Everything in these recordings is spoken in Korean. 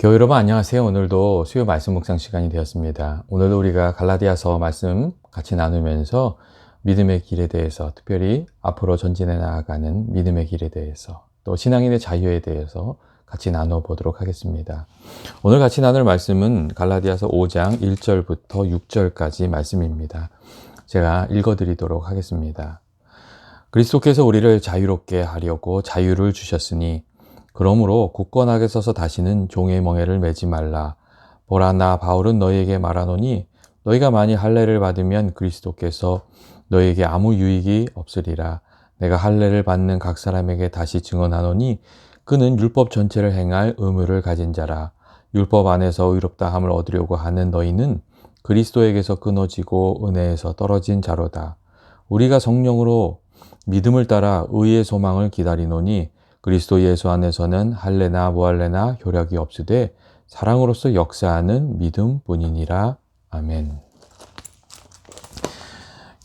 교회 여러분 안녕하세요. 오늘도 수요 말씀 묵상 시간이 되었습니다. 오늘도 우리가 갈라디아서 말씀 같이 나누면서 믿음의 길에 대해서, 특별히 앞으로 전진해 나아가는 믿음의 길에 대해서, 또 신앙인의 자유에 대해서 같이 나눠 보도록 하겠습니다. 오늘 같이 나눌 말씀은 갈라디아서 5장 1절부터 6절까지 말씀입니다. 제가 읽어드리도록 하겠습니다. 그리스도께서 우리를 자유롭게 하려고 자유를 주셨으니 그러므로 굳건하게 서서 다시는 종의 멍에를 매지 말라. 보라, 나 바울은 너희에게 말하노니 너희가 만일 할례를 받으면 그리스도께서 너희에게 아무 유익이 없으리라. 내가 할례를 받는 각 사람에게 다시 증언하노니 그는 율법 전체를 행할 의무를 가진 자라. 율법 안에서 의롭다함을 얻으려고 하는 너희는 그리스도에게서 끊어지고 은혜에서 떨어진 자로다. 우리가 성령으로 믿음을 따라 의의 소망을 기다리노니 그리스도 예수 안에서는 할례나 무할례나 효력이 없으되 사랑으로서 역사하는 믿음뿐이니라. 아멘.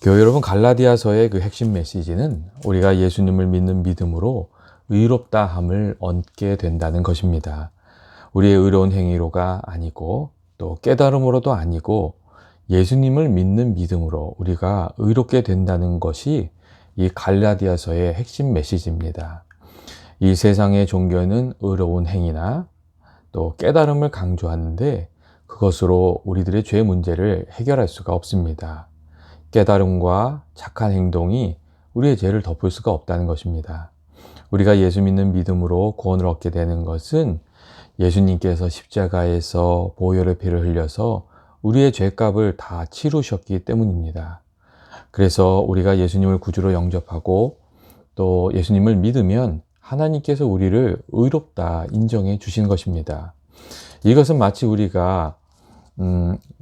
교회 여러분, 갈라디아서의 그 핵심 메시지는 우리가 예수님을 믿는 믿음으로 의롭다함을 얻게 된다는 것입니다. 우리의 의로운 행위로가 아니고 또 깨달음으로도 아니고 예수님을 믿는 믿음으로 우리가 의롭게 된다는 것이 이 갈라디아서의 핵심 메시지입니다. 이 세상의 종교는 의로운 행위나 또 깨달음을 강조하는데 그것으로 우리들의 죄 문제를 해결할 수가 없습니다. 깨달음과 착한 행동이 우리의 죄를 덮을 수가 없다는 것입니다. 우리가 예수 믿는 믿음으로 구원을 얻게 되는 것은 예수님께서 십자가에서 보혈의 피를 흘려서 우리의 죄값을 다 치르셨기 때문입니다. 그래서 우리가 예수님을 구주로 영접하고 또 예수님을 믿으면 하나님께서 우리를 의롭다 인정해 주신 것입니다. 이것은 마치 우리가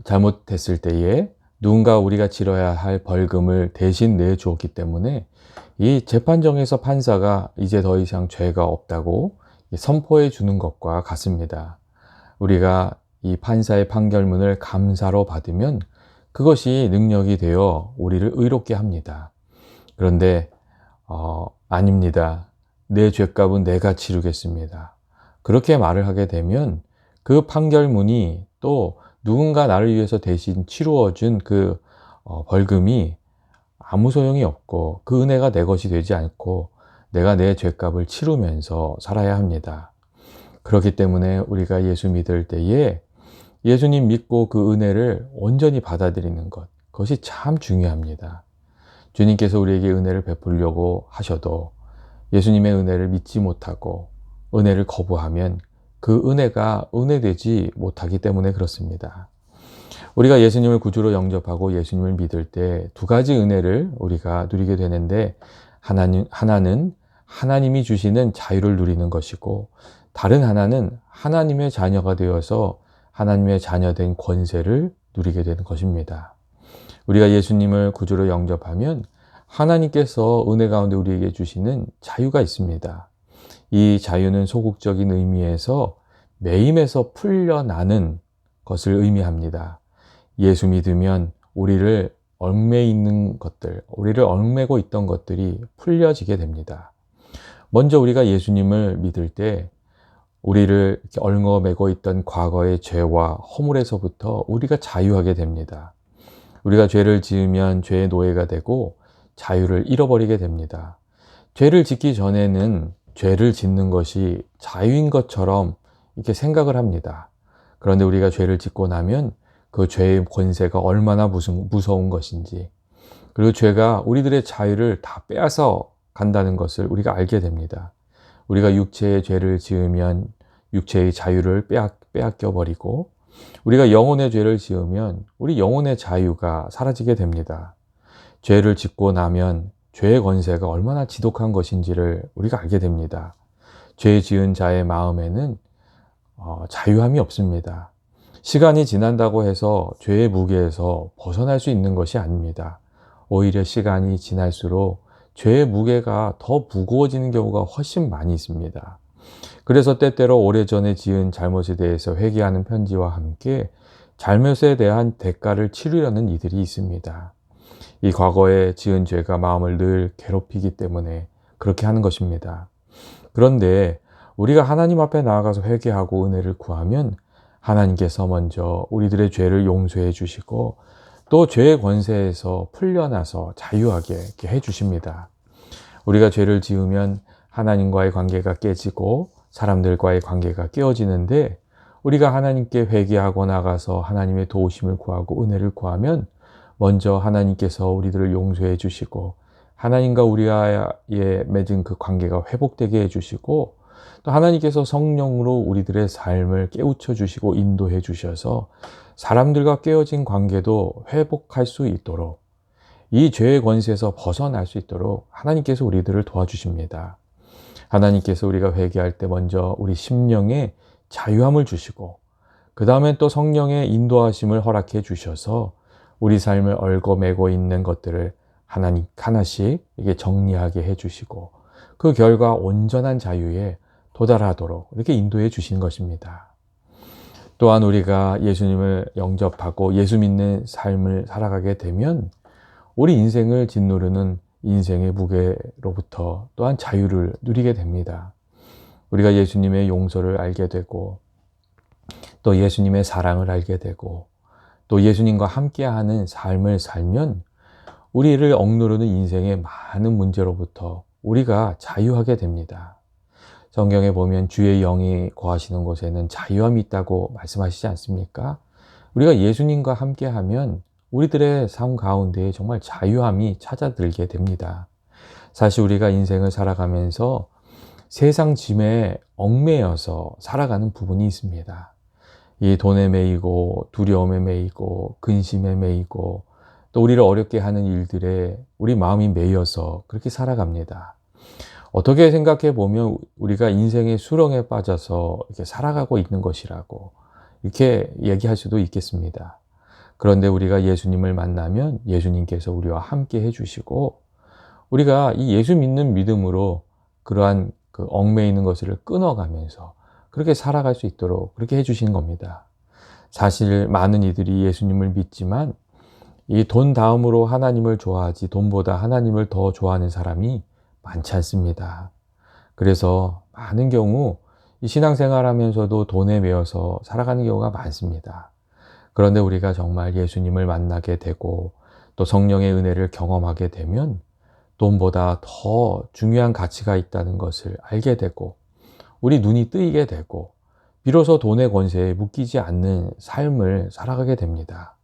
잘못했을 때에 누군가 우리가 치러야 할 벌금을 대신 내주었기 때문에 이 재판정에서 판사가 이제 더 이상 죄가 없다고 선포해 주는 것과 같습니다. 우리가 이 판사의 판결문을 감사로 받으면 그것이 능력이 되어 우리를 의롭게 합니다. 그런데 아닙니다. 내 죄값은 내가 치르겠습니다. 그렇게 말을 하게 되면 그 판결문이 또 누군가 나를 위해서 대신 치루어준 그 벌금이 아무 소용이 없고 그 은혜가 내 것이 되지 않고 내가 내 죄값을 치르면서 살아야 합니다. 그렇기 때문에 우리가 예수 믿을 때에 예수님 믿고 그 은혜를 온전히 받아들이는 것, 그것이 참 중요합니다. 주님께서 우리에게 은혜를 베풀려고 하셔도 예수님의 은혜를 믿지 못하고 은혜를 거부하면 그 은혜가 은혜되지 못하기 때문에 그렇습니다. 우리가 예수님을 구주로 영접하고 예수님을 믿을 때 두 가지 은혜를 우리가 누리게 되는데 하나는 하나님이 주시는 자유를 누리는 것이고 다른 하나는 하나님의 자녀가 되어서 하나님의 자녀된 권세를 누리게 되는 것입니다. 우리가 예수님을 구주로 영접하면 하나님께서 은혜 가운데 우리에게 주시는 자유가 있습니다. 이 자유는 소극적인 의미에서 매임에서 풀려나는 것을 의미합니다. 예수 믿으면 우리를 얽매고 있던 것들이 풀려지게 됩니다. 먼저 우리가 예수님을 믿을 때 우리를 이렇게 얽어매고 있던 과거의 죄와 허물에서부터 우리가 자유하게 됩니다. 우리가 죄를 지으면 죄의 노예가 되고 자유를 잃어버리게 됩니다. 죄를 짓기 전에는 죄를 짓는 것이 자유인 것처럼 이렇게 생각을 합니다. 그런데 우리가 죄를 짓고 나면 그 죄의 권세가 얼마나 무서운 것인지, 그리고 죄가 우리들의 자유를 다 빼앗아 간다는 것을 우리가 알게 됩니다. 우리가 육체의 죄를 지으면 육체의 자유를 빼앗겨 버리고 우리가 영혼의 죄를 지으면 우리 영혼의 자유가 사라지게 됩니다. 죄를 짓고 나면 죄의 권세가 얼마나 지독한 것인지를 우리가 알게 됩니다. 죄 지은 자의 마음에는 자유함이 없습니다. 시간이 지난다고 해서 죄의 무게에서 벗어날 수 있는 것이 아닙니다. 오히려 시간이 지날수록 죄의 무게가 더 무거워지는 경우가 훨씬 많이 있습니다. 그래서 때때로 오래전에 지은 잘못에 대해서 회개하는 편지와 함께 잘못에 대한 대가를 치르려는 이들이 있습니다. 이 과거에 지은 죄가 마음을 늘 괴롭히기 때문에 그렇게 하는 것입니다. 그런데 우리가 하나님 앞에 나아가서 회개하고 은혜를 구하면 하나님께서 먼저 우리들의 죄를 용서해 주시고 또 죄의 권세에서 풀려나서 자유하게 이렇게 해 주십니다. 우리가 죄를 지으면 하나님과의 관계가 깨지고 사람들과의 관계가 깨어지는데 우리가 하나님께 회개하고 나가서 하나님의 도우심을 구하고 은혜를 구하면 먼저 하나님께서 우리들을 용서해 주시고 하나님과 우리와의 맺은 그 관계가 회복되게 해 주시고 또 하나님께서 성령으로 우리들의 삶을 깨우쳐 주시고 인도해 주셔서 사람들과 깨어진 관계도 회복할 수 있도록 이 죄의 권세에서 벗어날 수 있도록 하나님께서 우리들을 도와주십니다. 하나님께서 우리가 회개할 때 먼저 우리 심령에 자유함을 주시고 그 다음에 또 성령의 인도하심을 허락해 주셔서 우리 삶을 얽어매고 있는 것들을 하나님 하나씩 이게 정리하게 해 주시고 그 결과 온전한 자유에 도달하도록 이렇게 인도해 주신 것입니다. 또한 우리가 예수님을 영접하고 예수 믿는 삶을 살아가게 되면 우리 인생을 짓누르는 인생의 무게로부터 또한 자유를 누리게 됩니다. 우리가 예수님의 용서를 알게 되고 또 예수님의 사랑을 알게 되고 또 예수님과 함께하는 삶을 살면 우리를 억누르는 인생의 많은 문제로부터 우리가 자유하게 됩니다. 성경에 보면 주의 영이 거하시는 곳에는 자유함이 있다고 말씀하시지 않습니까? 우리가 예수님과 함께하면 우리들의 삶 가운데 정말 자유함이 찾아들게 됩니다. 사실 우리가 인생을 살아가면서 세상 짐에 얽매여서 살아가는 부분이 있습니다. 이 돈에 매이고 두려움에 매이고 근심에 매이고 또 우리를 어렵게 하는 일들에 우리 마음이 매여서 그렇게 살아갑니다. 어떻게 생각해 보면 우리가 인생의 수렁에 빠져서 이렇게 살아가고 있는 것이라고 이렇게 얘기할 수도 있겠습니다. 그런데 우리가 예수님을 만나면 예수님께서 우리와 함께 해주시고 우리가 이 예수 믿는 믿음으로 그러한 그 얽매이는 것을 끊어가면서 그렇게 살아갈 수 있도록 그렇게 해주신 겁니다. 사실 많은 이들이 예수님을 믿지만 이 돈 다음으로 하나님을 좋아하지 돈보다 하나님을 더 좋아하는 사람이 많지 않습니다. 그래서 많은 경우 이 신앙생활 하면서도 돈에 매여서 살아가는 경우가 많습니다. 그런데 우리가 정말 예수님을 만나게 되고 또 성령의 은혜를 경험하게 되면 돈보다 더 중요한 가치가 있다는 것을 알게 되고 우리 눈이 뜨이게 되고 비로소 돈의 권세에 묶이지 않는 삶을 살아가게 됩니다.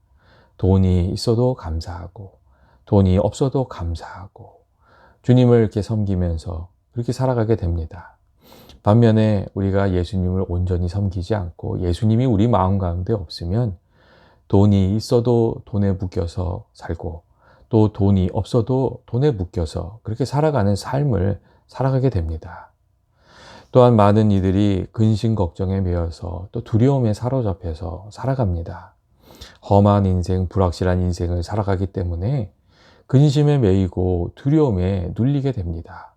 돈이 있어도 감사하고 돈이 없어도 감사하고 주님을 이렇게 섬기면서 그렇게 살아가게 됩니다. 반면에 우리가 예수님을 온전히 섬기지 않고 예수님이 우리 마음 가운데 없으면 돈이 있어도 돈에 묶여서 살고 또 돈이 없어도 돈에 묶여서 그렇게 살아가는 삶을 살아가게 됩니다. 또한 많은 이들이 근심 걱정에 매여서 또 두려움에 사로잡혀서 살아갑니다. 험한 인생, 불확실한 인생을 살아가기 때문에 근심에 매이고 두려움에 눌리게 됩니다.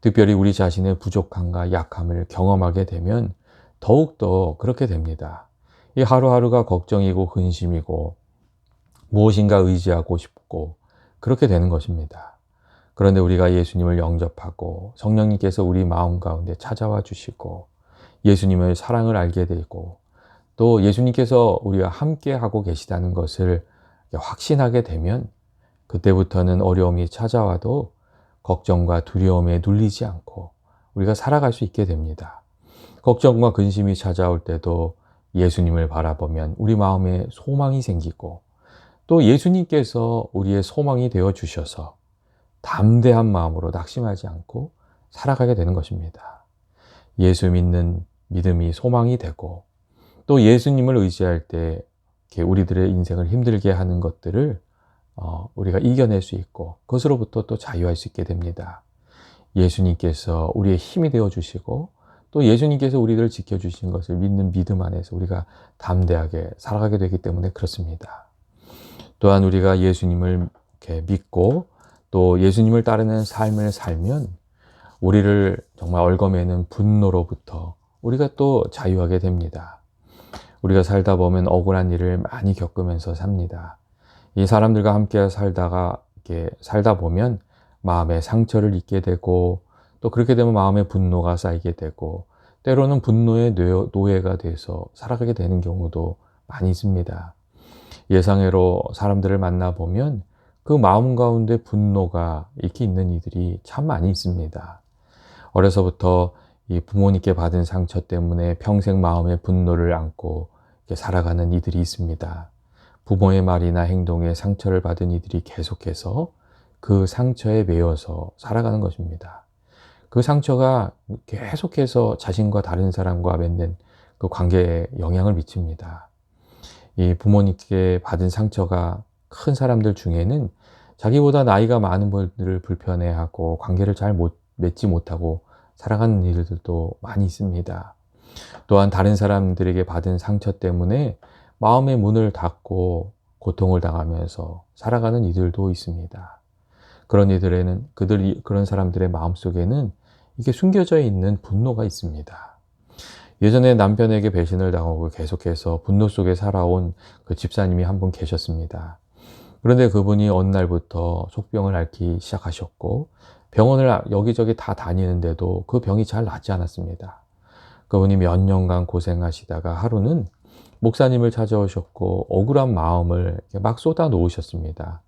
특별히 우리 자신의 부족함과 약함을 경험하게 되면 더욱더 그렇게 됩니다. 이 하루하루가 걱정이고 근심이고 무엇인가 의지하고 싶고 그렇게 되는 것입니다. 그런데 우리가 예수님을 영접하고 성령님께서 우리 마음 가운데 찾아와 주시고 예수님의 사랑을 알게 되고 또 예수님께서 우리와 함께 하고 계시다는 것을 확신하게 되면 그때부터는 어려움이 찾아와도 걱정과 두려움에 눌리지 않고 우리가 살아갈 수 있게 됩니다. 걱정과 근심이 찾아올 때도 예수님을 바라보면 우리 마음에 소망이 생기고 또 예수님께서 우리의 소망이 되어 주셔서 담대한 마음으로 낙심하지 않고 살아가게 되는 것입니다. 예수 믿는 믿음이 소망이 되고 또 예수님을 의지할 때 우리들의 인생을 힘들게 하는 것들을 우리가 이겨낼 수 있고 그것으로부터 또 자유할 수 있게 됩니다. 예수님께서 우리의 힘이 되어 주시고 또 예수님께서 우리를 지켜주신 것을 믿는 믿음 안에서 우리가 담대하게 살아가게 되기 때문에 그렇습니다. 또한 우리가 예수님을 이렇게 믿고 또 예수님을 따르는 삶을 살면 우리를 정말 얽어매는 분노로부터 우리가 또 자유하게 됩니다. 우리가 살다 보면 억울한 일을 많이 겪으면서 삽니다. 이 사람들과 함께 살다가 이렇게 살다 보면 마음에 상처를 입게 되고 또 그렇게 되면 마음에 분노가 쌓이게 되고 때로는 분노의 노예가 돼서 살아가게 되는 경우도 많이 있습니다. 예상외로 사람들을 만나보면 그 마음 가운데 분노가 이렇게 있는 이들이 참 많이 있습니다. 어려서부터 이 부모님께 받은 상처 때문에 평생 마음의 분노를 안고 이렇게 살아가는 이들이 있습니다. 부모의 말이나 행동에 상처를 받은 이들이 계속해서 그 상처에 매여서 살아가는 것입니다. 그 상처가 계속해서 자신과 다른 사람과 맺는 그 관계에 영향을 미칩니다. 이 부모님께 받은 상처가 큰 사람들 중에는 자기보다 나이가 많은 분들을 불편해하고 관계를 잘 맺지 못하고 살아가는 일들도 많이 있습니다. 또한 다른 사람들에게 받은 상처 때문에 마음의 문을 닫고 고통을 당하면서 살아가는 이들도 있습니다. 그런 이들에는 그런 사람들의 마음속에는 이게 숨겨져 있는 분노가 있습니다. 예전에 남편에게 배신을 당하고 계속해서 분노 속에 살아온 그 집사님이 한 분 계셨습니다. 그런데 그분이 어느 날부터 속병을 앓기 시작하셨고 병원을 여기저기 다 다니는데도 그 병이 잘 낫지 않았습니다. 그분이 몇 년간 고생하시다가 하루는 목사님을 찾아오셨고 억울한 마음을 막 쏟아 놓으셨습니다.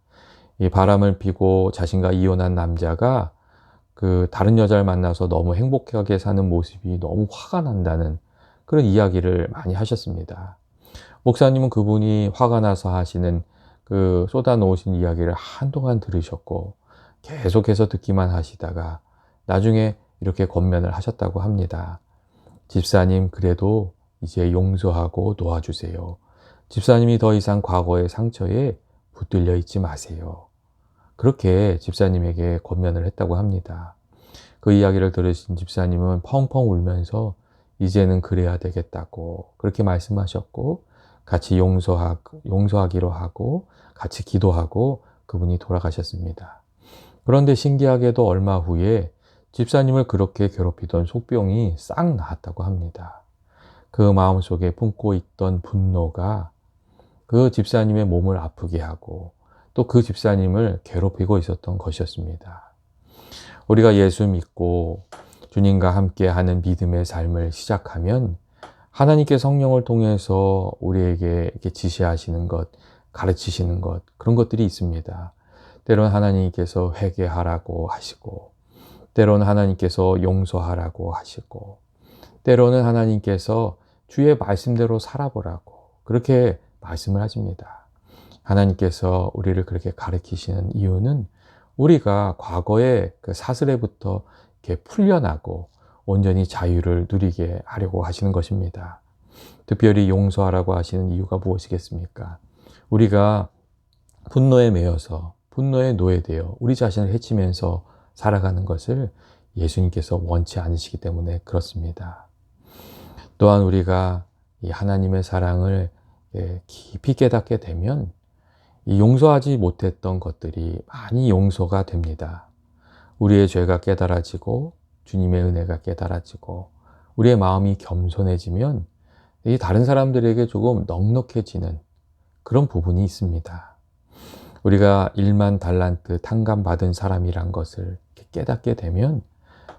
이 바람을 피고 자신과 이혼한 남자가 그 다른 여자를 만나서 너무 행복하게 사는 모습이 너무 화가 난다는 그런 이야기를 많이 하셨습니다. 목사님은 그분이 화가 나서 하시는 그 쏟아 놓으신 이야기를 한동안 들으셨고 계속해서 듣기만 하시다가 나중에 이렇게 권면을 하셨다고 합니다. 집사님, 그래도 이제 용서하고 놓아주세요. 집사님이 더 이상 과거의 상처에 붙들려 있지 마세요. 그렇게 집사님에게 권면을 했다고 합니다. 그 이야기를 들으신 집사님은 펑펑 울면서 이제는 그래야 되겠다고 그렇게 말씀하셨고 같이 용서하기로 하고 같이 기도하고 그분이 돌아가셨습니다. 그런데 신기하게도 얼마 후에 집사님을 그렇게 괴롭히던 속병이 싹 나았다고 합니다. 그 마음속에 품고 있던 분노가 그 집사님의 몸을 아프게 하고 또 그 집사님을 괴롭히고 있었던 것이었습니다. 우리가 예수 믿고 주님과 함께 하는 믿음의 삶을 시작하면 하나님께 성령을 통해서 우리에게 이렇게 지시하시는 것, 가르치시는 것, 그런 것들이 있습니다. 때로는 하나님께서 회개하라고 하시고, 때로는 하나님께서 용서하라고 하시고, 때로는 하나님께서 주의 말씀대로 살아보라고 그렇게 말씀을 하십니다. 하나님께서 우리를 그렇게 가르치시는 이유는 우리가 과거의 그 사슬에부터 이렇게 풀려나고 온전히 자유를 누리게 하려고 하시는 것입니다. 특별히 용서하라고 하시는 이유가 무엇이겠습니까? 우리가 분노에 매여서 분노에 노예되어 우리 자신을 해치면서 살아가는 것을 예수님께서 원치 않으시기 때문에 그렇습니다. 또한 우리가 이 하나님의 사랑을 깊이 깨닫게 되면 이 용서하지 못했던 것들이 많이 용서가 됩니다. 우리의 죄가 깨달아지고 주님의 은혜가 깨달아지고 우리의 마음이 겸손해지면 이 다른 사람들에게 조금 넉넉해지는 그런 부분이 있습니다. 우리가 1만 달란트 탕감받은 사람이란 것을 깨닫게 되면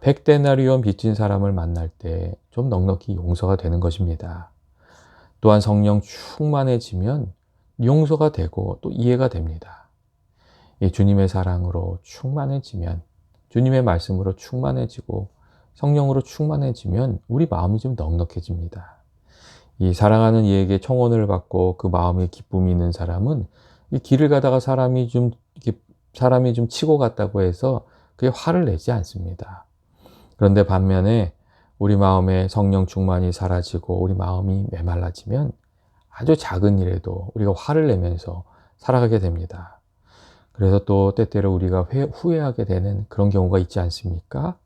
100데나리온 빚진 사람을 만날 때 좀 넉넉히 용서가 되는 것입니다. 또한 성령 충만해지면 용서가 되고 또 이해가 됩니다. 이 주님의 사랑으로 충만해지면 주님의 말씀으로 충만해지고 성령으로 충만해지면 우리 마음이 좀 넉넉해집니다. 이 사랑하는 이에게 청혼을 받고 그 마음에 기쁨이 있는 사람은 이 길을 가다가 사람이 좀 치고 갔다고 해서 그게 화를 내지 않습니다. 그런데 반면에 우리 마음에 성령 충만이 사라지고 우리 마음이 메말라지면 아주 작은 일에도 우리가 화를 내면서 살아가게 됩니다. 그래서 또 때때로 우리가 후회하게 되는 그런 경우가 있지 않습니까?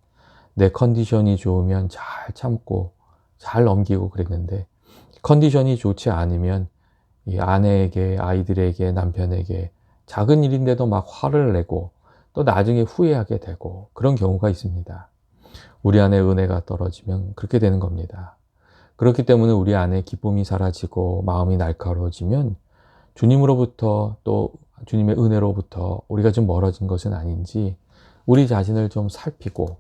내 컨디션이 좋으면 잘 참고 잘 넘기고 그랬는데 컨디션이 좋지 않으면 이 아내에게, 아이들에게, 남편에게 작은 일인데도 막 화를 내고 또 나중에 후회하게 되고 그런 경우가 있습니다. 우리 안에 은혜가 떨어지면 그렇게 되는 겁니다. 그렇기 때문에 우리 안에 기쁨이 사라지고 마음이 날카로워지면 주님으로부터 또 주님의 은혜로부터 우리가 좀 멀어진 것은 아닌지 우리 자신을 좀 살피고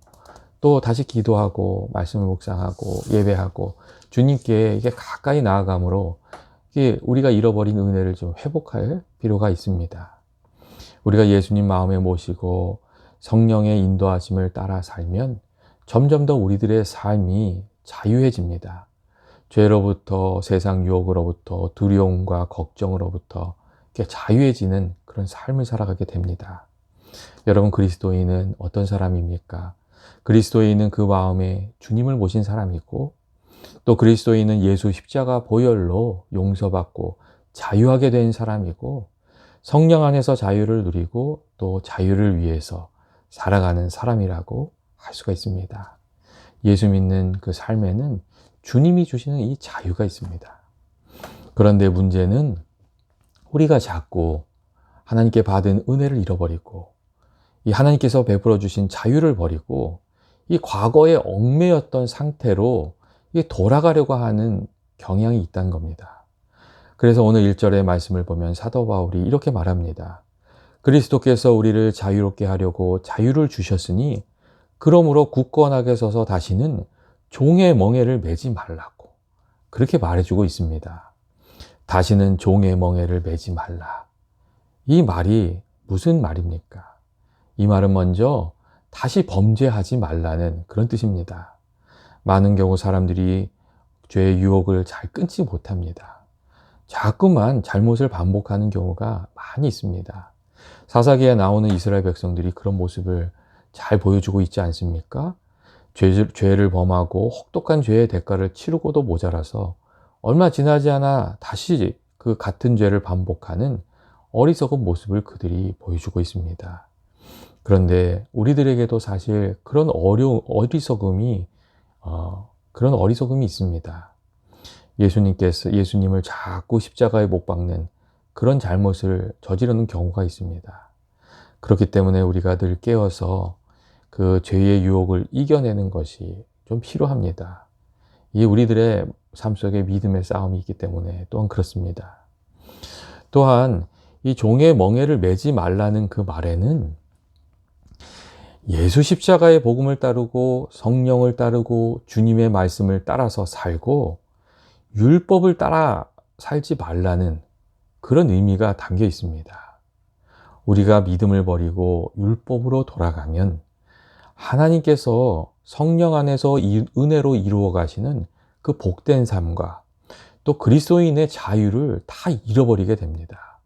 또 다시 기도하고 말씀을 묵상하고 예배하고 주님께 이게 가까이 나아감으로 이게 우리가 잃어버린 은혜를 좀 회복할 필요가 있습니다. 우리가 예수님 마음에 모시고 성령의 인도하심을 따라 살면 점점 더 우리들의 삶이 자유해집니다. 죄로부터, 세상 유혹으로부터, 두려움과 걱정으로부터 이렇게 자유해지는 그런 삶을 살아가게 됩니다. 여러분, 그리스도인은 어떤 사람입니까? 그리스도인은 그 마음에 주님을 모신 사람이고, 또 그리스도인은 예수 십자가 보혈로 용서받고 자유하게 된 사람이고, 성령 안에서 자유를 누리고 또 자유를 위해서 살아가는 사람이라고 할 수가 있습니다. 예수 믿는 그 삶에는 주님이 주시는 이 자유가 있습니다. 그런데 문제는 우리가 자꾸 하나님께 받은 은혜를 잃어버리고 이 하나님께서 베풀어 주신 자유를 버리고 이 과거에 얽매였던 상태로 돌아가려고 하는 경향이 있다는 겁니다. 그래서 오늘 1절의 말씀을 보면 사도 바울이 이렇게 말합니다. 그리스도께서 우리를 자유롭게 하려고 자유를 주셨으니 그러므로 굳건하게 서서 다시는 종의 멍에를 매지 말라고 그렇게 말해주고 있습니다. 다시는 종의 멍에를 매지 말라. 이 말이 무슨 말입니까? 이 말은 먼저 다시 범죄하지 말라는 그런 뜻입니다. 많은 경우 사람들이 죄의 유혹을 잘 끊지 못합니다. 자꾸만 잘못을 반복하는 경우가 많이 있습니다. 사사기에 나오는 이스라엘 백성들이 그런 모습을 잘 보여주고 있지 않습니까? 죄를 범하고 혹독한 죄의 대가를 치르고도 모자라서 얼마 지나지 않아 다시 그 같은 죄를 반복하는 어리석은 모습을 그들이 보여주고 있습니다. 그런데 우리들에게도 사실 그런 어리석음이 있습니다. 예수님을 자꾸 십자가에 못 박는 그런 잘못을 저지르는 경우가 있습니다. 그렇기 때문에 우리가 늘 깨어서 그 죄의 유혹을 이겨내는 것이 좀 필요합니다. 이 우리들의 삶 속에 믿음의 싸움이 있기 때문에 또한 그렇습니다. 또한 이 종의 멍에를 매지 말라는 그 말에는 예수 십자가의 복음을 따르고 성령을 따르고 주님의 말씀을 따라서 살고 율법을 따라 살지 말라는 그런 의미가 담겨 있습니다. 우리가 믿음을 버리고 율법으로 돌아가면 하나님께서 성령 안에서 은혜로 이루어 가시는 그 복된 삶과 또 그리스도인의 자유를 다 잃어버리게 됩니다.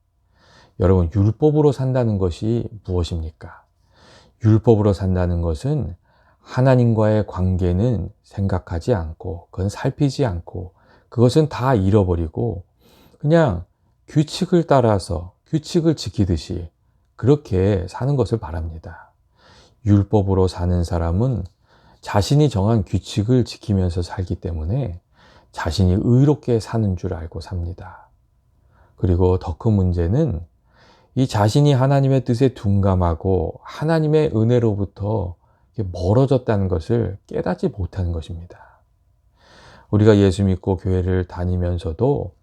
여러분, 율법으로 산다는 것이 무엇입니까? 율법으로 산다는 것은 하나님과의 관계는 생각하지 않고 그건 살피지 않고 그것은 다 잃어버리고 그냥 규칙을 따라서 규칙을 지키듯이 그렇게 사는 것을 말합니다. 율법으로 사는 사람은 자신이 정한 규칙을 지키면서 살기 때문에 자신이 의롭게 사는 줄 알고 삽니다. 그리고 더 큰 문제는 이 자신이 하나님의 뜻에 둔감하고 하나님의 은혜로부터 멀어졌다는 것을 깨닫지 못하는 것입니다. 우리가 예수 믿고 교회를 다니면서도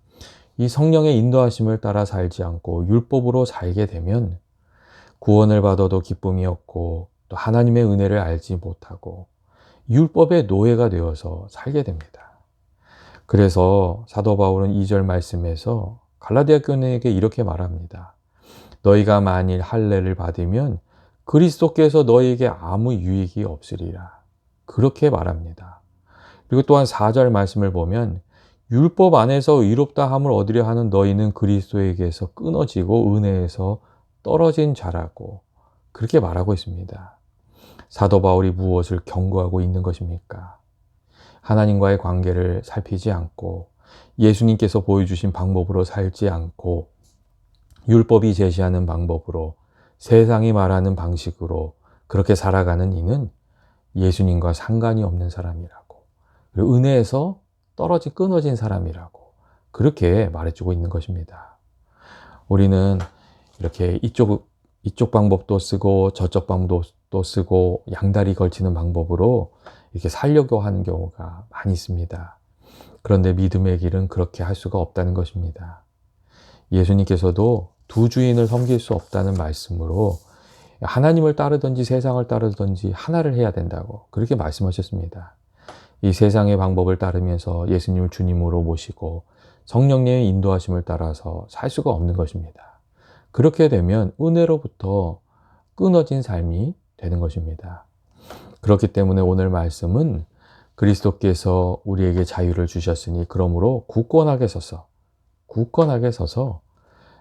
이 성령의 인도하심을 따라 살지 않고 율법으로 살게 되면 구원을 받아도 기쁨이 없고 또 하나님의 은혜를 알지 못하고 율법의 노예가 되어서 살게 됩니다. 그래서 사도 바울은 2절 말씀에서 갈라디아 교인에게 이렇게 말합니다. 너희가 만일 할례를 받으면 그리스도께서 너희에게 아무 유익이 없으리라. 그렇게 말합니다. 그리고 또한 4절 말씀을 보면 율법 안에서 의롭다 함을 얻으려 하는 너희는 그리스도에게서 끊어지고 은혜에서 떨어진 자라고 그렇게 말하고 있습니다. 사도 바울이 무엇을 경고하고 있는 것입니까? 하나님과의 관계를 살피지 않고 예수님께서 보여주신 방법으로 살지 않고 율법이 제시하는 방법으로 세상이 말하는 방식으로 그렇게 살아가는 이는 예수님과 상관이 없는 사람이라고 그리고 은혜에서 끊어진 사람이라고 그렇게 말해주고 있는 것입니다. 우리는 이렇게 이쪽 방법도 쓰고 저쪽 방법도 쓰고 양다리 걸치는 방법으로 이렇게 살려고 하는 경우가 많이 있습니다. 그런데 믿음의 길은 그렇게 할 수가 없다는 것입니다. 예수님께서도 두 주인을 섬길 수 없다는 말씀으로 하나님을 따르든지 세상을 따르든지 하나를 해야 된다고 그렇게 말씀하셨습니다. 이 세상의 방법을 따르면서 예수님을 주님으로 모시고 성령님의 인도하심을 따라서 살 수가 없는 것입니다. 그렇게 되면 은혜로부터 끊어진 삶이 되는 것입니다. 그렇기 때문에 오늘 말씀은 그리스도께서 우리에게 자유를 주셨으니 그러므로 굳건하게 서서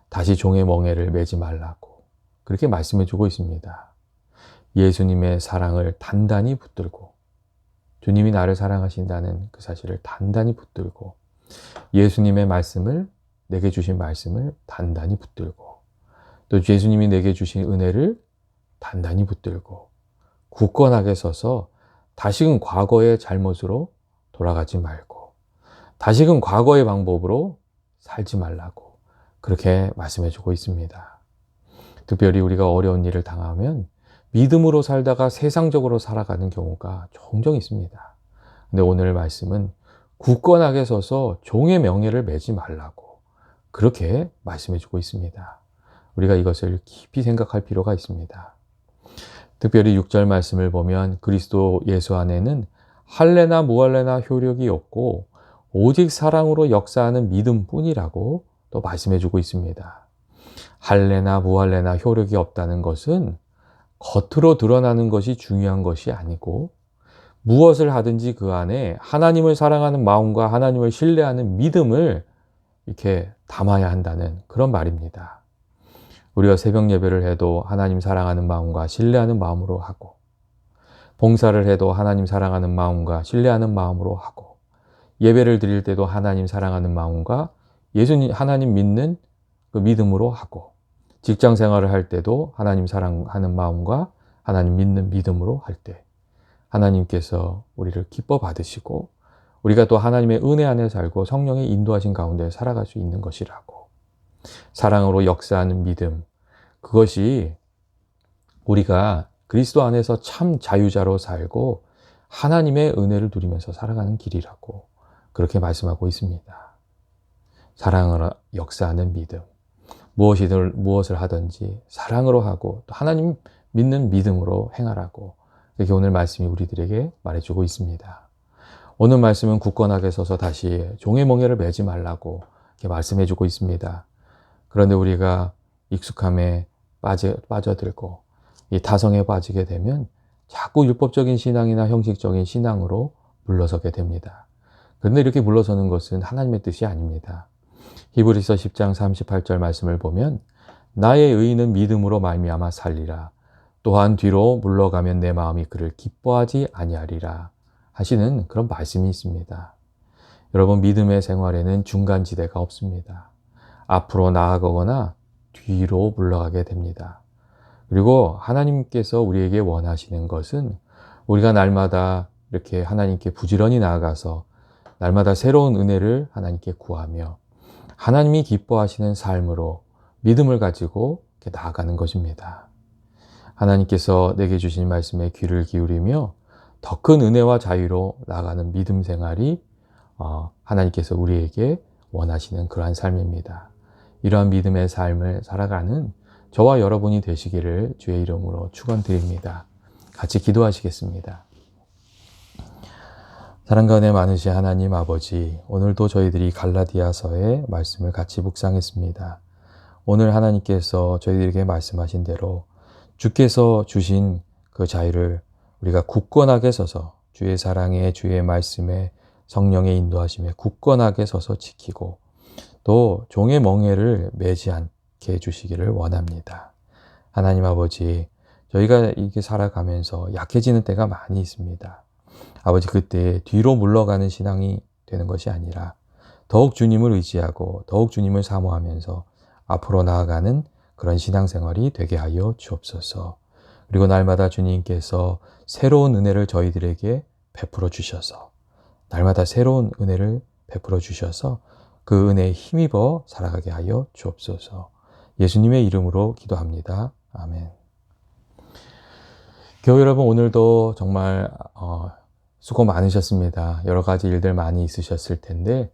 다시 종의 멍에를 매지 말라고 그렇게 말씀해 주고 있습니다. 예수님의 사랑을 단단히 붙들고 주님이 나를 사랑하신다는 그 사실을 단단히 붙들고 예수님의 말씀을 내게 주신 말씀을 단단히 붙들고 또 예수님이 내게 주신 은혜를 단단히 붙들고 굳건하게 서서 다시금 과거의 잘못으로 돌아가지 말고 다시금 과거의 방법으로 살지 말라고 그렇게 말씀해 주고 있습니다. 특별히 우리가 어려운 일을 당하면 믿음으로 살다가 세상적으로 살아가는 경우가 종종 있습니다. 근데 오늘 말씀은 굳건하게 서서 종의 명예를 매지 말라고 그렇게 말씀해 주고 있습니다. 우리가 이것을 깊이 생각할 필요가 있습니다. 특별히 6절 말씀을 보면 그리스도 예수 안에는 할례나 무할례나 효력이 없고 오직 사랑으로 역사하는 믿음뿐이라고 또 말씀해 주고 있습니다. 할례나 무할례나 효력이 없다는 것은 겉으로 드러나는 것이 중요한 것이 아니고 무엇을 하든지 그 안에 하나님을 사랑하는 마음과 하나님을 신뢰하는 믿음을 이렇게 담아야 한다는 그런 말입니다. 우리가 새벽 예배를 해도 하나님 사랑하는 마음과 신뢰하는 마음으로 하고 봉사를 해도 하나님 사랑하는 마음과 신뢰하는 마음으로 하고 예배를 드릴 때도 하나님 사랑하는 마음과 예수님 하나님 믿는 그 믿음으로 하고 직장 생활을 할 때도 하나님 사랑하는 마음과 하나님 믿는 믿음으로 할 때 하나님께서 우리를 기뻐 받으시고 우리가 또 하나님의 은혜 안에 살고 성령의 인도하신 가운데 살아갈 수 있는 것이라고 사랑으로 역사하는 믿음 그것이 우리가 그리스도 안에서 참 자유자로 살고 하나님의 은혜를 누리면서 살아가는 길이라고 그렇게 말씀하고 있습니다. 사랑으로 역사하는 믿음 무엇을 하든지 사랑으로 하고 또 하나님 믿는 믿음으로 행하라고 이렇게 오늘 말씀이 우리들에게 말해주고 있습니다. 오늘 말씀은 굳건하게 서서 다시 종의 멍에를 매지 말라고 이렇게 말씀해주고 있습니다. 그런데 우리가 익숙함에 빠져들고 이 타성에 빠지게 되면 자꾸 율법적인 신앙이나 형식적인 신앙으로 물러서게 됩니다. 그런데 이렇게 물러서는 것은 하나님의 뜻이 아닙니다. 히브리서 10장 38절 말씀을 보면 나의 의인은 믿음으로 말미암아 살리라. 또한 뒤로 물러가면 내 마음이 그를 기뻐하지 아니하리라 하시는 그런 말씀이 있습니다. 여러분 믿음의 생활에는 중간지대가 없습니다. 앞으로 나아가거나 뒤로 물러가게 됩니다. 그리고 하나님께서 우리에게 원하시는 것은 우리가 날마다 이렇게 하나님께 부지런히 나아가서 날마다 새로운 은혜를 하나님께 구하며 하나님이 기뻐하시는 삶으로 믿음을 가지고 이렇게 나아가는 것입니다. 하나님께서 내게 주신 말씀에 귀를 기울이며 더 큰 은혜와 자유로 나아가는 믿음 생활이 하나님께서 우리에게 원하시는 그러한 삶입니다. 이러한 믿음의 삶을 살아가는 저와 여러분이 되시기를 주의 이름으로 축원드립니다. 같이 기도하시겠습니다. 사랑과 은혜 많으신 하나님 아버지, 오늘도 저희들이 갈라디아서의 말씀을 같이 묵상했습니다. 오늘 하나님께서 저희들에게 말씀하신 대로 주께서 주신 그 자유를 우리가 굳건하게 서서 주의 사랑에 주의 말씀에 성령의 인도하심에 굳건하게 서서 지키고 또 종의 멍에를 매지 않게 해주시기를 원합니다. 하나님 아버지, 저희가 이렇게 살아가면서 약해지는 때가 많이 있습니다. 아버지 그때 뒤로 물러가는 신앙이 되는 것이 아니라 더욱 주님을 의지하고 더욱 주님을 사모하면서 앞으로 나아가는 그런 신앙생활이 되게 하여 주옵소서. 그리고 날마다 주님께서 새로운 은혜를 저희들에게 베풀어 주셔서 날마다 새로운 은혜를 베풀어 주셔서 그 은혜에 힘입어 살아가게 하여 주옵소서. 예수님의 이름으로 기도합니다. 아멘. 교회 여러분, 오늘도 정말 수고 많으셨습니다. 여러 가지 일들 많이 있으셨을 텐데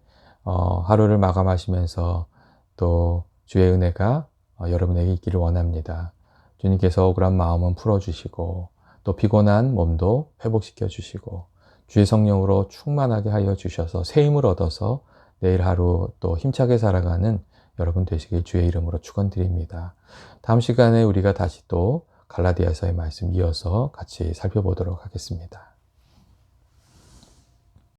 하루를 마감하시면서 또 주의 은혜가 여러분에게 있기를 원합니다. 주님께서 억울한 마음은 풀어주시고 또 피곤한 몸도 회복시켜 주시고 주의 성령으로 충만하게 하여 주셔서 새 힘을 얻어서 내일 하루 또 힘차게 살아가는 여러분 되시길 주의 이름으로 축원드립니다. 다음 시간에 우리가 다시 또 갈라디아서의 말씀 이어서 같이 살펴보도록 하겠습니다.